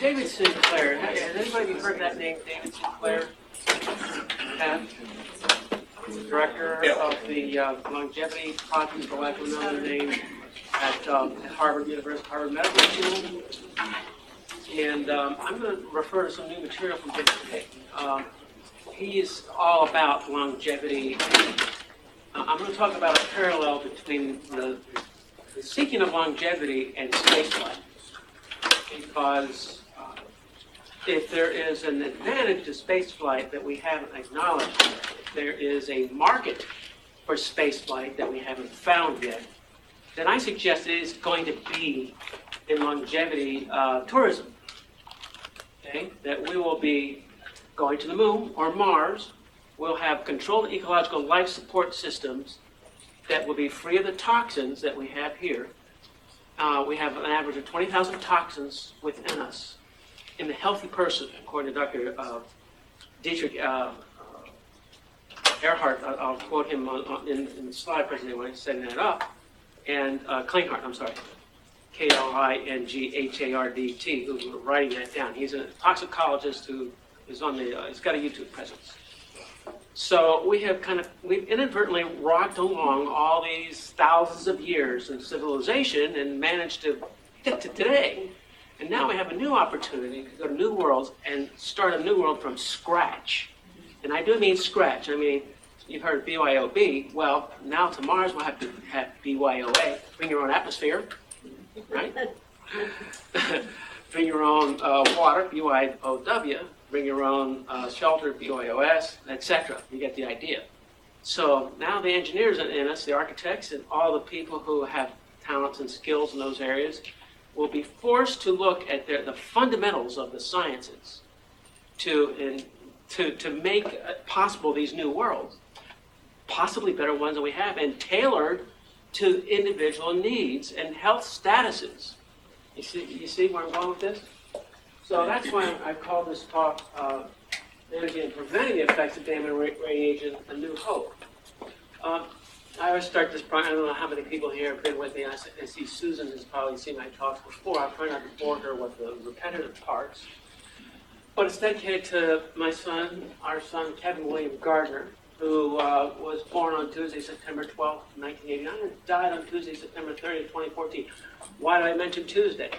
David Sinclair. Has anybody heard that name, David Sinclair? Director of the Longevity Project, for lack of another name, at Harvard University, Harvard Medical School. And I'm going to refer to some new material from him today. He's all about longevity. I'm going to talk about a parallel between the seeking of longevity and spaceflight. Because if there is an advantage to spaceflight that we haven't acknowledged, there is a market for spaceflight that we haven't found yet, then I suggest it is going to be in longevity tourism. Okay? That we will be going to the moon or Mars. We'll have controlled ecological life support systems that will be free of the toxins that we have here. We have an average of 20,000 toxins within us. In the healthy person, according to Dr. Dietrich Ehrhardt, I'll quote him in the slide presentation when he's setting that up, and Klinghardt, I'm sorry, Klinghardt, who's writing that down. He's a toxicologist who is on the, he's got a YouTube presence. So we've inadvertently rocked along all these thousands of years in civilization and managed to get to today. And now we have a new opportunity to go to new worlds and start a new world from scratch. And I do mean scratch. I mean, you've heard BYOB. Well, now to Mars we'll have to have BYOA. Bring your own atmosphere, right? Bring your own water, BYOW. Bring your own shelter, BYOS, etc. You get the idea. So now the engineers in us, the architects, and all the people who have talents and skills in those areas will be forced to look at the fundamentals of the sciences to make possible these new worlds, possibly better ones than we have, and tailored to individual needs and health statuses. You see where I'm going with this? So that's why I call this talk Managing and Preventing the Effects of Gamma Radiation, A New Hope. I always start this, I don't know how many people here have been with me. I see Susan has probably seen my talks before. I'll try not to bore her with the repetitive parts. But it's dedicated to my son, our son, Kevin William Gardiner, who was born on Tuesday, September 12th, 1989, and died on Tuesday, September 30th, 2014. Why do I mention Tuesday?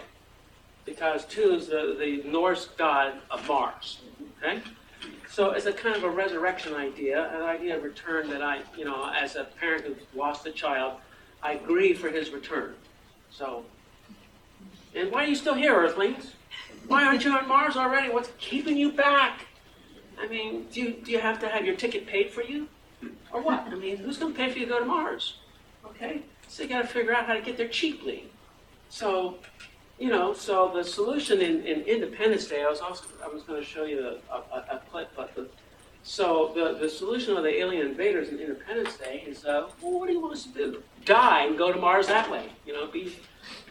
Because 2 is the Norse god of Mars, okay? So it's a kind of a resurrection idea, an idea of return that I, as a parent who's lost a child, I grieve for his return. So, and why are you still here, Earthlings? Why aren't you on Mars already? What's keeping you back? I mean, do you have to have your ticket paid for you? Or what? I mean, who's going to pay for you to go to Mars? Okay? So you got to figure out how to get there cheaply. So, so the solution in Independence Day, I was going to show you a clip, but so the solution of the alien invaders in Independence Day is, well, what do you want us to do? Die and go to Mars that way,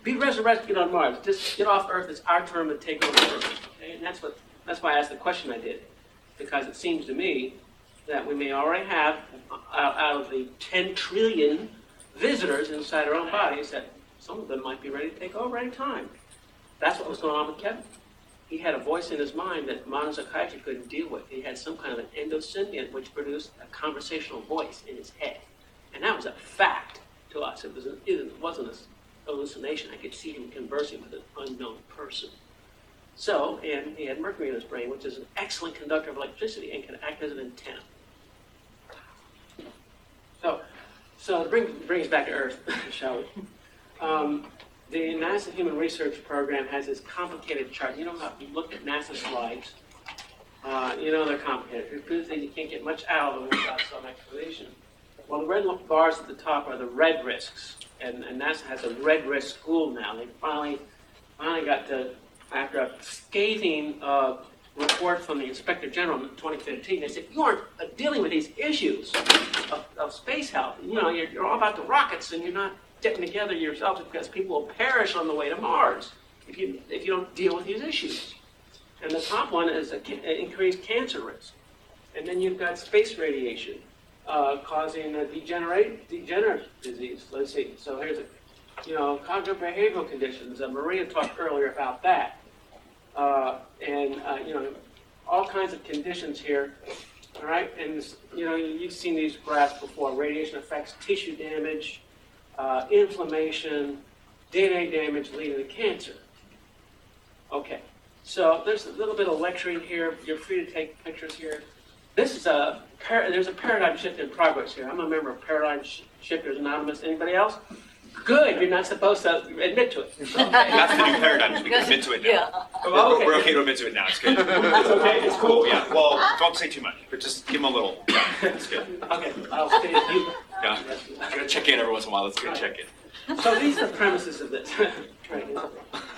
be resurrected on Mars. Just get off Earth. It's our turn to take over Earth. Okay? And that's why I asked the question I did, because it seems to me that we may already have, out of the 10 trillion visitors inside our own bodies, that some of them might be ready to take over any time. That's what was going on with Kevin. He had a voice in his mind that modern psychiatry couldn't deal with. He had some kind of an endosymbiont which produced a conversational voice in his head. And that was a fact to us. It wasn't an hallucination. I could see him conversing with an unknown person. So, and he had mercury in his brain, which is an excellent conductor of electricity and can act as an antenna. So bring us back to Earth, shall we? The NASA Human Research Program has this complicated chart. You look at NASA slides. They're complicated. It proves that you can't get much out of them without some explanation. Well, the red bars at the top are the red risks, and NASA has a red risk school now. They finally got to, after a scathing report from the Inspector General in 2015, they said, you aren't dealing with these issues of space health. You're all about the rockets, and you're not getting together yourselves because people will perish on the way to Mars if you don't deal with these issues. And the top one is increased cancer risk. And then you've got space radiation causing a degenerative disease. Let's see. So here's cognitive behavioral conditions. Maria talked earlier about that. all kinds of conditions here. All right, and you've seen these graphs before. Radiation affects tissue damage, inflammation, DNA damage leading to cancer. Okay, so there's a little bit of lecturing here. You're free to take pictures here. This is there's a paradigm shift in progress here. I'm a member of Paradigm Shifters Anonymous. Anybody else? Good. You're not supposed to admit to it. Okay. That's the new paradigm. We can admit to it now. Yeah. We're okay to admit to it now. It's good. That's okay. It's cool. Yeah. Well, don't say too much, but just give them a little. Yeah, it's good. Okay. I'll stay with you. Yeah. I'm gonna check in every once in a while. Let's go check in. So these are the premises of this.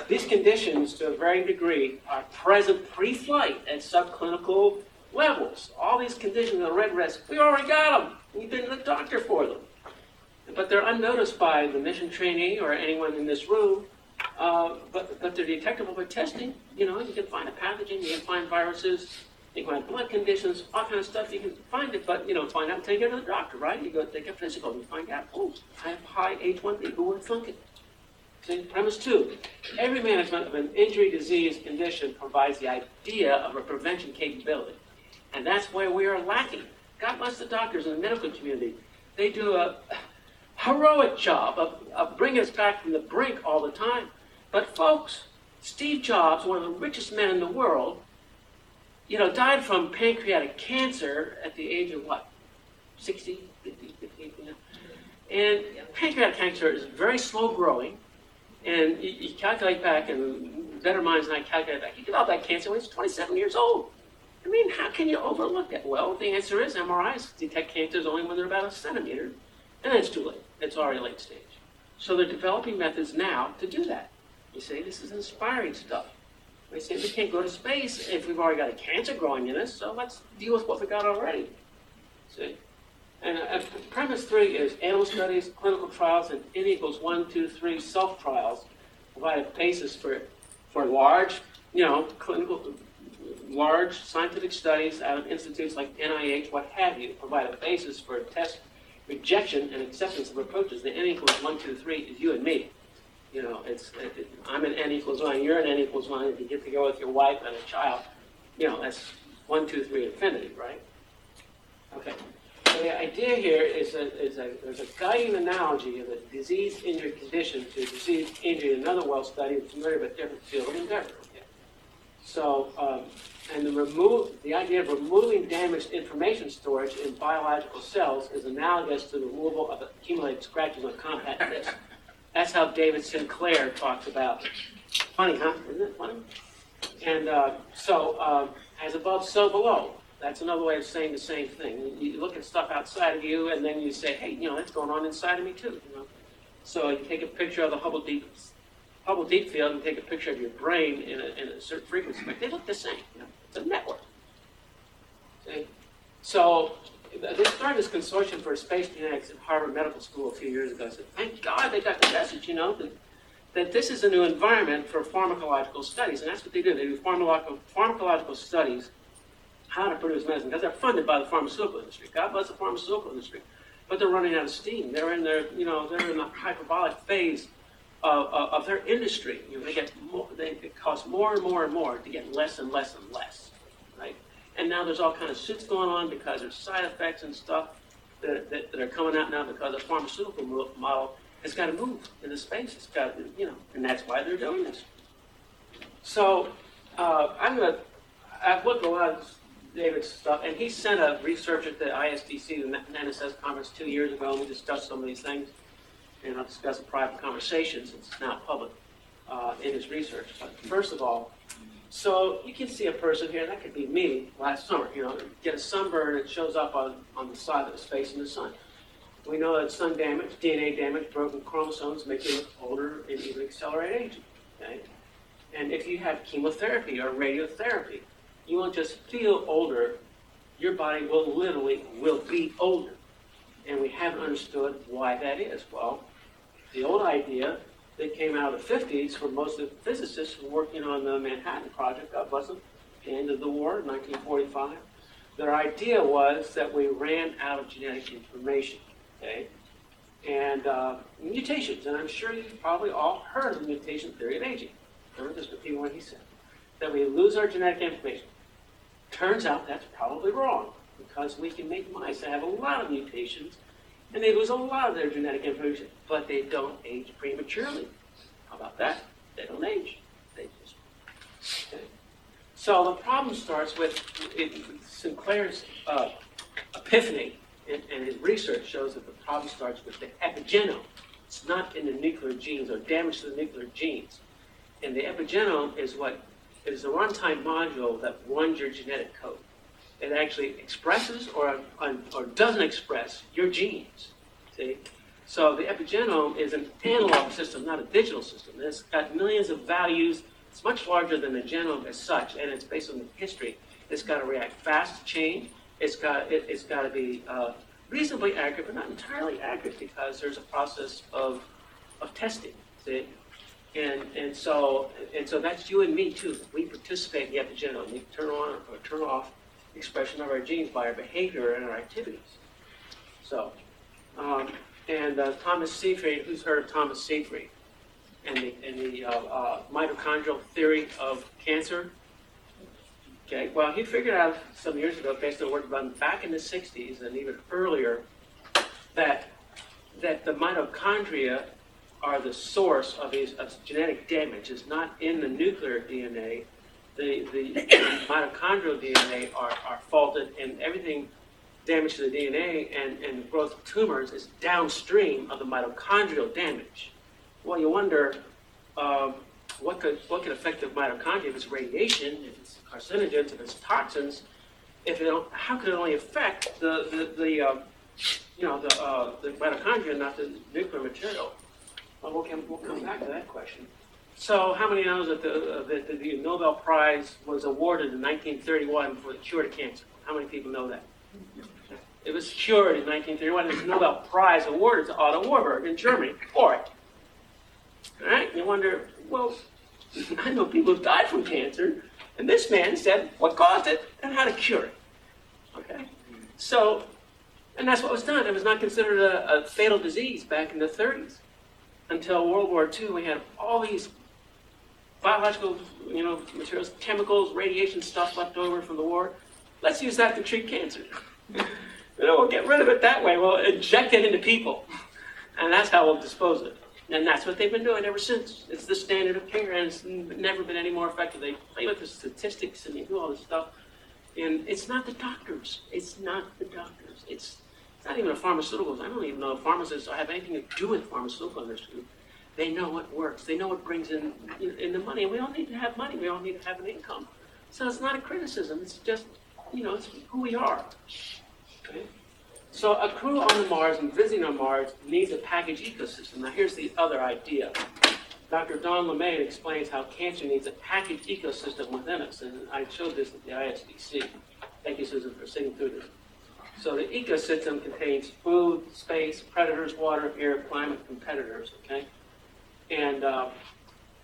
These conditions, to a varying degree, are present pre-flight at subclinical levels. All these conditions on red risk, we already got them. We've been to the doctor for them. But they're unnoticed by the mission trainee or anyone in this room. But they're detectable by testing. You can find a pathogen, you can find viruses, you can find blood conditions, all kinds of stuff. You can find it, but find out until you go to the doctor, right? You go take a physical and you find out, oh, I have high H1B. Who would have thunk it? See, premise 2. Every management of an injury, disease, condition provides the idea of a prevention capability. And that's where we are lacking. God bless the doctors in the medical community. They do a heroic job of bringing us back from the brink all the time. But folks, Steve Jobs, one of the richest men in the world, died from pancreatic cancer at the age of what? 60, 50, 50, And pancreatic cancer is very slow growing. And you calculate back, and better minds than I calculate back, he developed that cancer when he was 27 years old. I mean, how can you overlook that? Well, the answer is MRIs detect cancers only when they're about a centimeter, and then it's too late. It's already late stage. So they're developing methods now to do that. You see, this is inspiring stuff. They say we can't go to space if we've already got a cancer growing in us, so let's deal with what we got already. See? And premise 3 is animal studies, clinical trials, and N equals 1, 2, 3 self-trials provide a basis for large, large scientific studies out of institutes like NIH, what have you, provide a basis for test rejection and acceptance of approaches. The N equals 1, 2, 3 is you and me. I'm an N equals 1, you're an N equals 1, if you get to go with your wife and a child, that's 1, 2, 3 infinity, right? Okay. So the idea here is there's a guiding analogy of a disease-injured condition to disease injury in another well-studied, familiar but different field of endeavor. Okay. So, the idea of removing damaged information storage in biological cells is analogous to the removal of accumulated scratches on compact discs. That's how David Sinclair talks about it. Funny, huh? Isn't it funny? And as above, so below. That's another way of saying the same thing. You look at stuff outside of you, and then you say, hey, that's going on inside of me too. So you take a picture of the Hubble Deep Field and take a picture of your brain in a certain frequency. But they look the same. It's a network. See? So they started this consortium for space genetics at Harvard Medical School a few years ago. I said, thank God they got the message, that this is a new environment for pharmacological studies. And that's what they do. They do pharmacological studies, how to produce medicine, because they're funded by the pharmaceutical industry. God bless the pharmaceutical industry. But they're running out of steam. They're in their, they're in the hyperbolic phase of their industry. It costs more and more and more to get less and less and less, right? And now there's all kinds of suits going on because there's side effects and stuff that are coming out now because the pharmaceutical model has got to move into space. It's got, and that's why they're doing this. So I've looked at a lot of David's stuff, and he sent a researcher to the ISDC, the NSS conference 2 years ago, and we discussed some of these things. And I'll discuss a private conversation since it's now public in his research. But first of all, so you can see a person here, that could be me last summer, get a sunburn, it shows up on the side of his face in the sun. We know that sun damage, DNA damage, broken chromosomes make you look older and even accelerate aging. Okay? And if you have chemotherapy or radiotherapy, you won't just feel older, your body will be older. And we haven't understood why that is. Well, the old idea that came out of the 50s for most of the physicists who were working on the Manhattan Project, God bless them, at the end of the war, 1945, their idea was that we ran out of genetic information, okay? And mutations, and I'm sure you've probably all heard of the mutation theory of aging. Let me just repeat what he said. that we lose our genetic information. Turns out that's probably wrong, because we can make mice that have a lot of mutations, and they lose a lot of their genetic information, but they don't age prematurely. How about that? They don't age. They just, okay. So the problem starts with Sinclair's epiphany, and his research shows that the problem starts with the epigenome. It's not in the nuclear genes or damage to the nuclear genes. And the epigenome is what is a runtime module that runs your genetic code. It actually expresses or doesn't express your genes. See? So the epigenome is an analog system, not a digital system. It's got millions of values. It's much larger than the genome as such, and it's based on the history. It's got to react fast to change. It's got to be reasonably accurate, but not entirely accurate, because there's a process of testing. See? And so that's you and me too. We participate in the epigenome. We turn on or turn off expression of our genes by our behavior and our activities. So, Thomas Seyfried, who's heard of Thomas Seyfried and the mitochondrial theory of cancer? Okay, well, he figured out some years ago, based on work done back in the 60s and even earlier, that the mitochondria are the source of genetic damage. It's not in the nuclear DNA. The mitochondrial DNA are faulted, and everything damage to the DNA and growth of tumors is downstream of the mitochondrial damage. Well, you wonder what could affect the mitochondria if it's radiation, if it's carcinogens, if it's toxins. How could it only affect the mitochondria, not the nuclear material? Well, we'll come back to that question. So, how many knows that the Nobel Prize was awarded in 1931 for the cure to cancer? How many people know that? It was cured in 1931. There's a Nobel Prize awarded to Otto Warburg in Germany for it. All right? You wonder, well, I know people who've died from cancer, and this man said what caused it and how to cure it. Okay? So, and that's what was done. It was not considered a fatal disease back in the 30s. Until World War II, we had all these biological, materials, chemicals, radiation stuff left over from the war. Let's use that to treat cancer. We'll get rid of it that way. We'll inject it into people, and that's how we'll dispose of it. And that's what they've been doing ever since. It's the standard of care, and it's never been any more effective. They play with the statistics and they do all this stuff, and it's not the doctors. It's not the doctors. It's not even the pharmaceuticals. I don't even know if pharmacists have anything to do with pharmaceutical industry. They know what works. They know what brings in the money. And we all need to have money. We all need to have an income. So it's not a criticism. It's just, it's who we are. Okay? So a crew on the Mars and visiting on Mars needs a package ecosystem. Now here's the other idea. Dr. Don LeMay explains how cancer needs a package ecosystem within us. And I showed this at the ISBC. Thank you, Susan, for sitting through this. So the ecosystem contains food, space, predators, water, air, climate, competitors, okay? And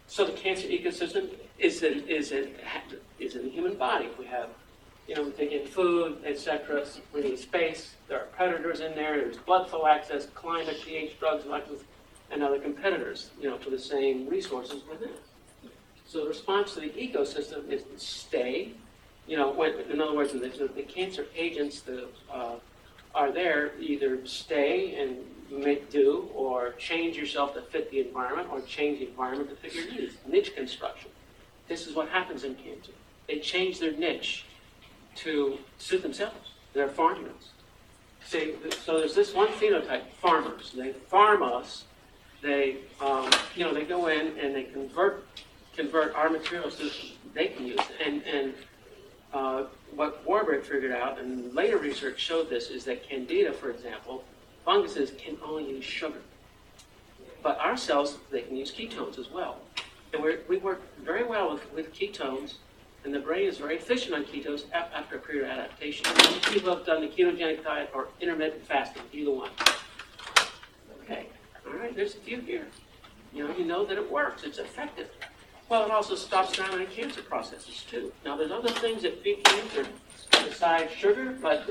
so the cancer ecosystem is in the human body. We have, we take in food, etc. We need space. There are predators in there. There's blood flow access, climate, pH, drugs, and other competitors, for the same resources within it. So the response to the ecosystem is to stay. In other words, the cancer agents are there either stay and make do, or change yourself to fit the environment, or change the environment to fit your needs. Niche construction. This is what happens in cancer. They change their niche to suit themselves. They're farmers. See, so there's this one phenotype, farmers. They farm us. They go in and they convert our materials so they can use it. And what Warburg figured out, and later research showed this, is that candida, for example, funguses can only use sugar. But our cells, they can use ketones as well. And we work very well with ketones, and the brain is very efficient on ketones after a period of adaptation. Many people have done the ketogenic diet or intermittent fasting, either one. Okay, all right, there's a few here. You know that it works, it's effective. Well, it also stops down cancer processes, too. Now, there's other things that feed cancer besides sugar, but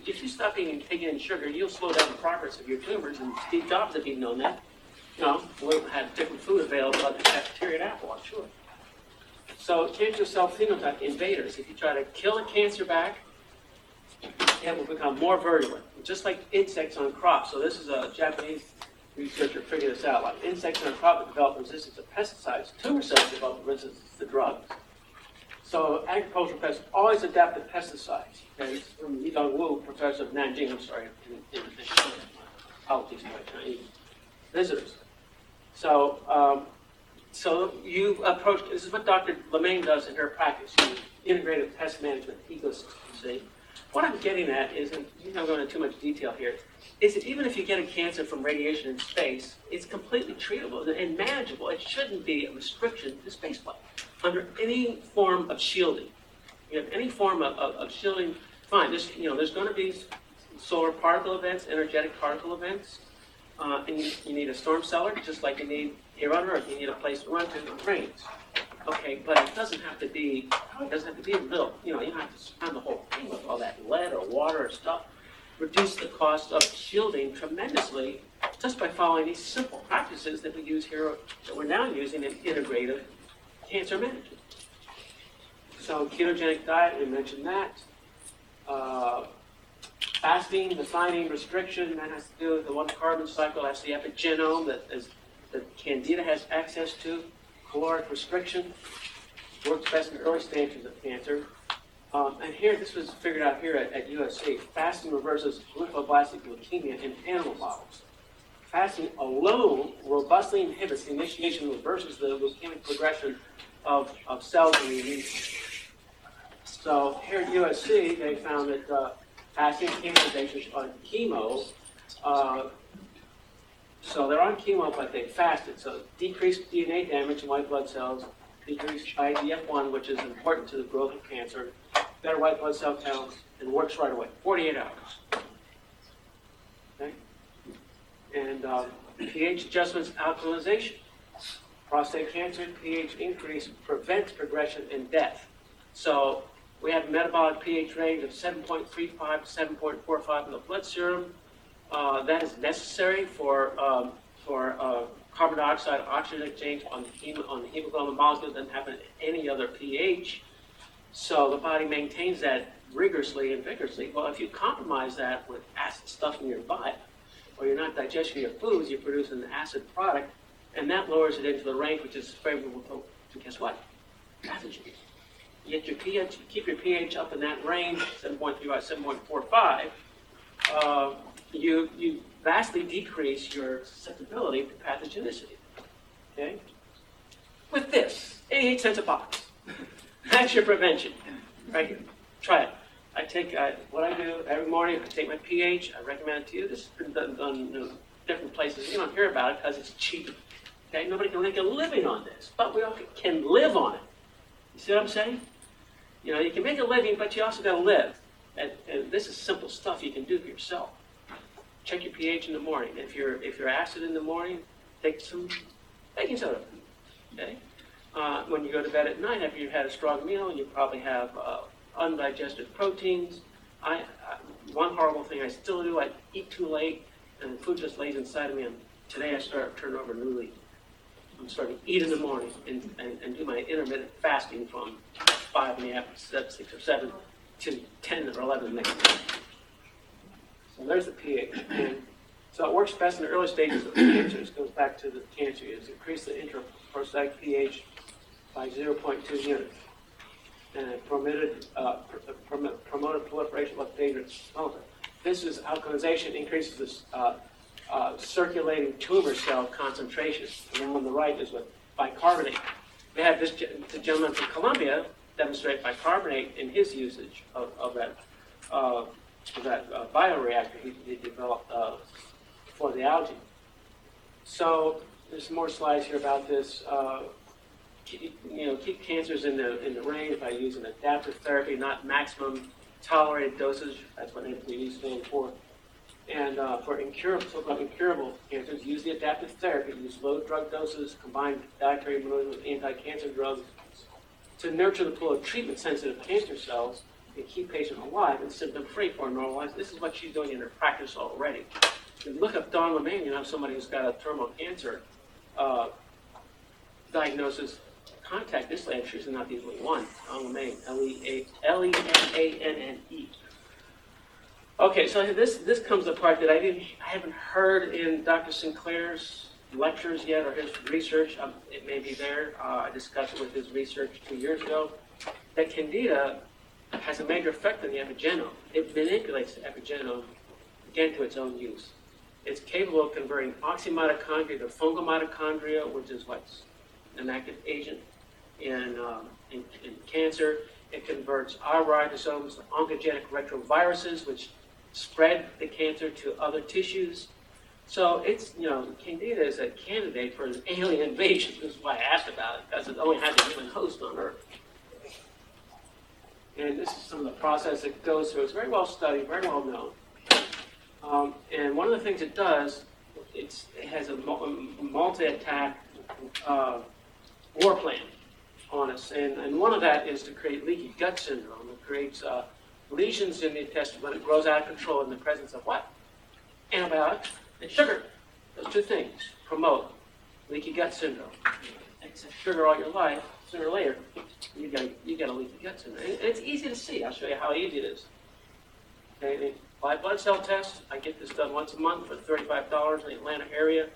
if you stop taking in sugar, you'll slow down the progress of your tumors. And Steve Jobs, if he'd known that, would have had different food available at the cafeteria at Apple, I'm sure. So cancer cell phenotype invaders, if you try to kill a cancer back, it will become more virulent, just like insects on crops. So this is a Japanese researcher figured this out. Like insects on a crop that develop resistance to pesticides, tumor cells develop resistance to drugs. So agricultural pests always adapt to pesticides. Okay, this is from Yidong Wu, professor of Nanjing, I'm sorry, in apologies to my Chinese visitors. So, so you approach, this is what Dr. Lemaine does in her practice, integrative pest management ecosystem, see? What I'm getting at is, and I'm not going into too much detail here, is that even if you get a cancer from radiation in space, it's completely treatable and manageable. It shouldn't be a restriction to spaceflight under any form of shielding. You have any form of shielding, fine. There's going to be solar particle events, energetic particle events, and you need a storm cellar, just like you need here on Earth. You need a place to run to when it rains. Okay, but it doesn't have to be a little, you don't have to surround the whole thing with all that lead or water or stuff. Reduce the cost of shielding tremendously just by following these simple practices that we use here, that we're now using in integrative cancer management. So ketogenic diet, we mentioned that. Fasting, defining, restriction, that has to do with the one carbon cycle. That's the epigenome that Candida has access to. Caloric restriction works best in early stages of cancer. And here, this was figured out here at USC. Fasting reverses lymphoblastic leukemia in animal models. Fasting alone robustly inhibits the initiation and reverses the leukemic progression of cells in the immune system. So here at USC, they found that fasting cancer patients on chemo, so they're on chemo, but they fasted. So decreased DNA damage in white blood cells, decreased IGF-1, which is important to the growth of cancer, better white blood cell counts, and works right away, 48 hours. Okay? And pH adjustments, alkalization. Prostate cancer, pH increase prevents progression and death. So we have a metabolic pH range of 7.35 to 7.45 in the blood serum. That is necessary for carbon dioxide oxygen exchange on the hemoglobin molecule. It doesn't happen at any other pH. So the body maintains that rigorously and vigorously. Well, if you compromise that with acid stuff in your gut, or you're not digesting your foods, you produce an acid product, and that lowers it into the range which is favorable to guess what? Pathogens. You get your pH, keep your pH up in that range, 7.35, 7.45. You vastly decrease your susceptibility to pathogenicity. Okay? With this, 88 cents a box. That's your prevention. Right here. Try it. What I do every morning, I take my pH, I recommend it to you. This has been done in different places. You don't hear about it because it's cheap. Okay? Nobody can make a living on this, but we all can live on it. You see what I'm saying? You can make a living, but you also got to live. And this is simple stuff you can do for yourself. Check your pH in the morning. If you're acid in the morning, take some baking soda. Okay? When you go to bed at night, after you've had a strong meal, you probably have undigested proteins. One horrible thing I still do, I eat too late, and the food just lays inside of me. And today I started to turn over a new leaf. I'm starting to eat in the morning and do my intermittent fasting from 5 in the afternoon, 6 or 7 to 10 or 11 the next day. So there's the pH. And so it works best in the early stages of cancer. This goes back to the cancer years. Increase the intraprostatic pH by 0.2 units. And it promoted proliferation of dangerous elements. This is alkalization, increases circulating tumor cell concentration. And then on the right is with bicarbonate. They had this gentleman from Colombia demonstrate bicarbonate in his usage of that bioreactor he developed for the algae. So there's some more slides here about this. Keep cancers in the range by using adaptive therapy, not maximum tolerated dosage. That's what NPV stands for. And for so-called incurable cancers, use the adaptive therapy. Use low drug doses, combine dietary immunity with anti-cancer drugs to nurture the pool of treatment-sensitive cancer cells and keep patients alive and symptom-free for a normal life. This is what she's doing in her practice already. If you look up Don Lemaine, you have somebody who's got a terminal cancer diagnosis, contact this lamp should not be one. Leanne. Okay, so this comes the part that I haven't heard in Dr. Sinclair's lectures yet, or his research. It may be there. I discussed it with his research 2 years ago. That candida has a major effect on the epigenome. It manipulates the epigenome, again, to its own use. It's capable of converting oxymitochondria to fungal mitochondria, which is what's an active agent in cancer. It converts our ribosomes to oncogenic retroviruses, which spread the cancer to other tissues. So it's, candida is a candidate for an alien invasion. This is why I asked about it, because it only has a human host on Earth. And this is some of the process it goes through. It's very well studied, very well known. And one of the things it does, it has a multi-attack war plan on us. And one of that is to create leaky gut syndrome. It creates lesions in the intestine when it grows out of control in the presence of what? Antibiotics and sugar. Those two things promote leaky gut syndrome. Excess sugar all your life, sooner or later, you got a leaky gut syndrome. And it's easy to see. I'll show you how easy it is. Okay, by blood cell test, I get this done once a month for $35 in the Atlanta area.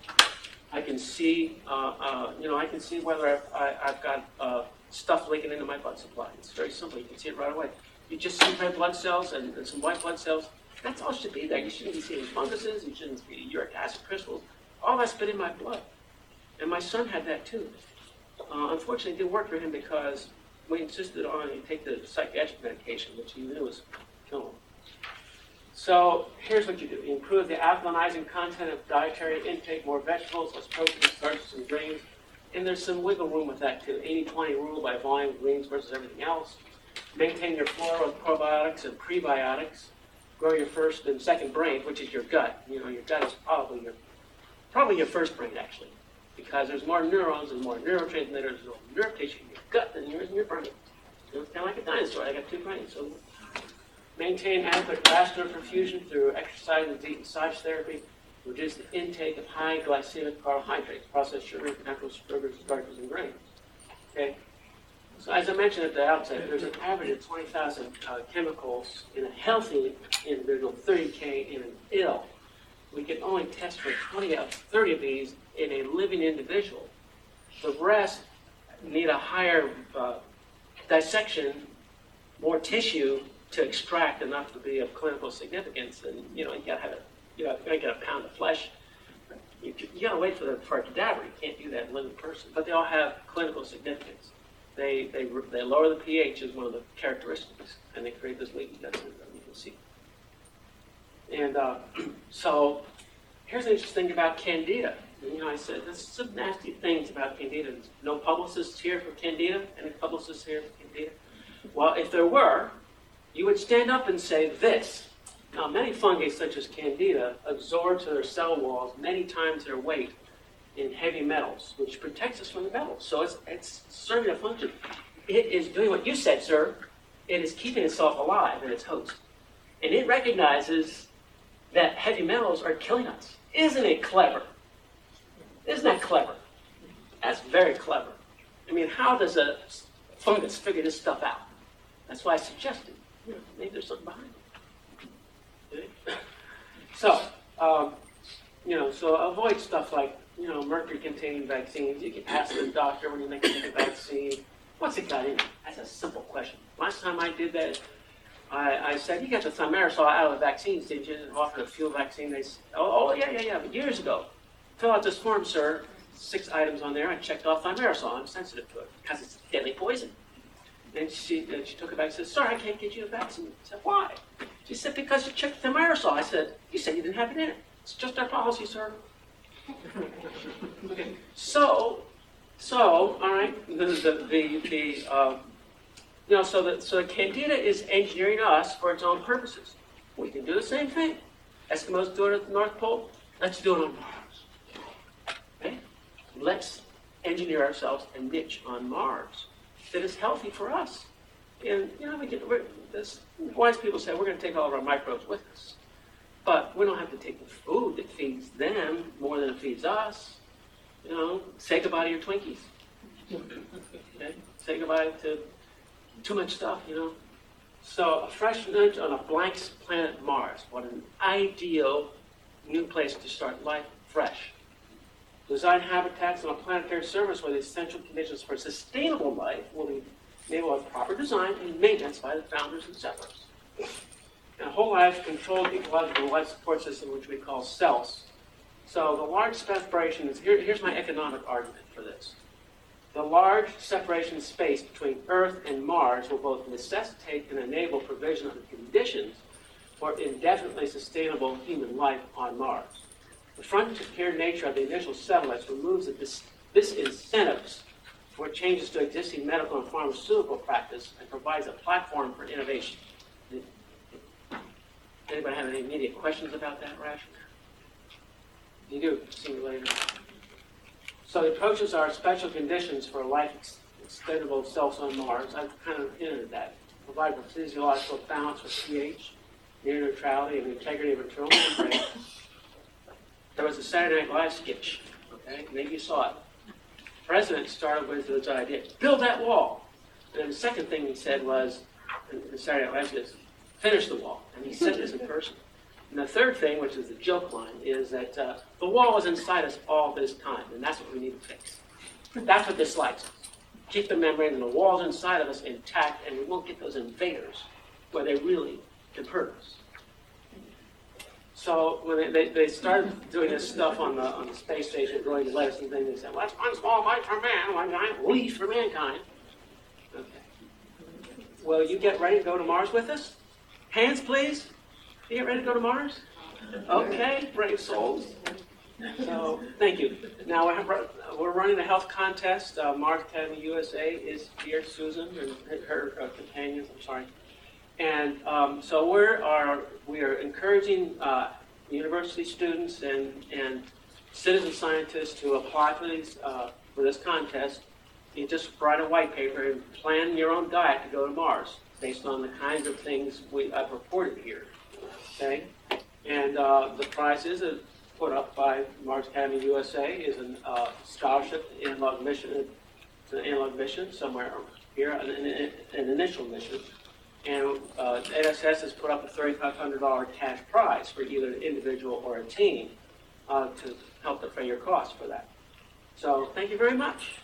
I can see, I can see whether I've got stuff leaking into my blood supply. It's very simple. You can see it right away. You just see red blood cells and some white blood cells. That's all should be there. You shouldn't be seeing funguses. You shouldn't see uric acid crystals. All that's been in my blood. And my son had that too. Unfortunately, it didn't work for him because we insisted on him take the psychiatric medication, which he knew was killing him. So here's what you do. You improve the alkalinizing content of dietary intake, more vegetables, less protein, starches, and grains. And there's some wiggle room with that too. 80-20 rule by volume of greens versus everything else. Maintain your flora with probiotics and prebiotics. Grow your first and second brain, which is your gut. Your gut is probably your first brain, actually, because there's more neurons and more neurotransmitters and nerve tissue in your gut than there is in your brain. It's kind of like a dinosaur. I got two brains. So maintain adequate vascular perfusion through exercise and deep massage therapy. Reduce the intake of high glycemic carbohydrates, processed sugars, natural sugars, starches, and grains. Okay. So as I mentioned at the outset, there's an average of 20,000 chemicals in a healthy individual, 30K in an ill. We can only test for 20 of 30 of these in a living individual. The rest need a higher dissection, more tissue to extract enough to be of clinical significance. And you got to get a pound of flesh. You got to wait for a cadaver. You can't do that in a living person. But they all have clinical significance. They lower the pH is one of the characteristics, and they create this leaky gut syndrome. You can see. And so here's the interesting thing about candida. I said there's some nasty things about candida. There's no publicists here for candida. Any publicists here for candida? Well, if there were, you would stand up and say this. Now, many fungi, such as candida, absorb to their cell walls many times their weight in heavy metals, which protects us from the metals. So it's serving a function. It is doing what you said, sir. It is keeping itself alive in its host. And it recognizes that heavy metals are killing us. Isn't it clever? Isn't that clever? That's very clever. I mean, how does a fungus figure this stuff out? That's why I suggested, maybe there's something behind it. Okay? So, so avoid stuff like, mercury-containing vaccines. You can ask the doctor when you make a vaccine, what's it got in it? That's a simple question. Last time I did that, I said, you got the thimerosal out of the vaccines, did you? And offered a flu vaccine. They said, yeah, but years ago. Fill out this form, sir. 6 items on there. I checked off thimerosal. I'm sensitive to it because it's deadly poison. And she took it back and said, sorry, I can't get you a vaccine. I said, why? She said, because you checked thimerosal. I said, you said you didn't have it in it. It's just our policy, sir. Okay. So, all right. So the candida is engineering us for its own purposes. We can do the same thing. Eskimos do it at the North Pole. Let's do it on Mars. Okay? Let's engineer ourselves a niche on Mars that is healthy for us. And wise people say we're going to take all of our microbes with us. But we don't have to take the food that feeds them more than it feeds us. Say goodbye to your Twinkies. Okay? Say goodbye to too much stuff, So a fresh lunch on a blank planet Mars. What an ideal new place to start life fresh. Design habitats on a planetary surface where the essential conditions for sustainable life will be enabled by proper design and maintenance by the founders and settlers. And a whole life controlled ecological life support system, which we call cells. So the large separation is, here's my economic argument for this. The large separation space between Earth and Mars will both necessitate and enable provision of the conditions for indefinitely sustainable human life on Mars. The frontier nature of the initial satellites removes the disincentives for changes to existing medical and pharmaceutical practice and provides a platform for innovation. Anybody have any immediate questions about that, Rash? You do. See you later. So the approaches are special conditions for life extendable cells on Mars. I've kind of hinted at that. Provide for physiological balance with pH, near neutrality, and integrity of internal membrane. There was a Saturday Night Live sketch. Okay, maybe you saw it. The president started with this idea: build that wall. And then the second thing he said was, the Saturday Night Live sketch, finish the wall. And he said this in person. And the third thing, which is the joke line, is that the wall was inside us all this time, and that's what we need to fix. That's what this slide says. Keep the membrane and the walls inside of us intact, and we won't get those invaders where they really can hurt us. So when they started doing this stuff on the space station, growing the lettuce and things, they said, well, that's one small bite for man, one giant leaf for mankind. Okay. Will you get ready to go to Mars with us? Hands, please. You get ready to go to Mars? Okay, brave souls. So, thank you. Now, we're running a health contest. Mars Academy USA is here, Susan, and her companions, I'm sorry. And so we are encouraging university students and citizen scientists to apply for this contest. You just write a white paper and plan your own diet to go to Mars based on the kinds of things I've reported here. Okay, and the prize is put up by Mars Academy USA is a scholarship analog mission. It's an analog mission somewhere here, an initial mission, and NSS has put up a $3,500 cash prize for either an individual or a team to help defray your costs for that. So thank you very much.